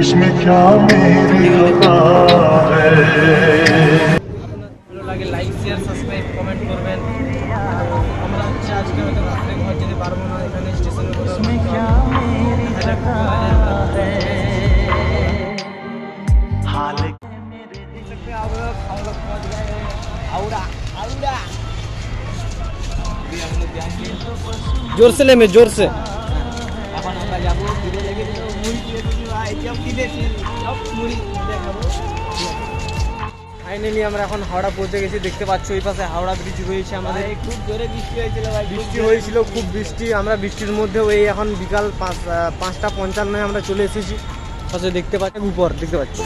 इसमें क्या मेरी खता है। ভালো লাগে লাইক শেয়ার সাবস্ক্রাইব কমেন্ট করবেন। আমরা হচ্ছে আজকে হয়তো রাত্রে ঘর যেতে পারবো না, এখানে স্টেশনে जोर से ले में जोर से এখন আমরা যাব ভিড়ে লেগে যাবে মুড়ি দিয়ে দিবি ভাই সব কি দেখি সব মুড়ি দেখাবো। ফাইনালি আমরা এখন হাওড়া পৌঁছে গেছি, দেখতে পাচ্ছ এই পাশে হাওড়া ব্রিজ রয়েছে আমাদের। খুব জোরে বৃষ্টি হয়েছিল ভাই, বৃষ্টি হয়েছিল খুব বৃষ্টি। আমরা বৃষ্টির মধ্যেও এই এখন বিকাল 5:55 আমরা চলে এসেছি। পাশে দেখতে পাচ্ছি উপর দেখতে পাচ্ছি।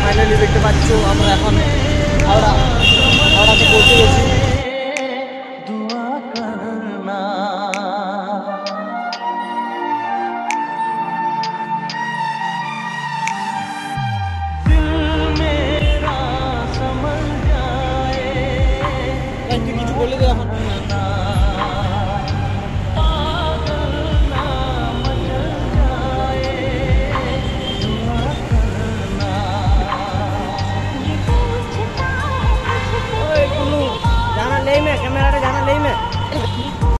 ফাইনালি দেখতে পাচ্ছ আমরা এখন হাওড়াতে পৌঁছে গেছি।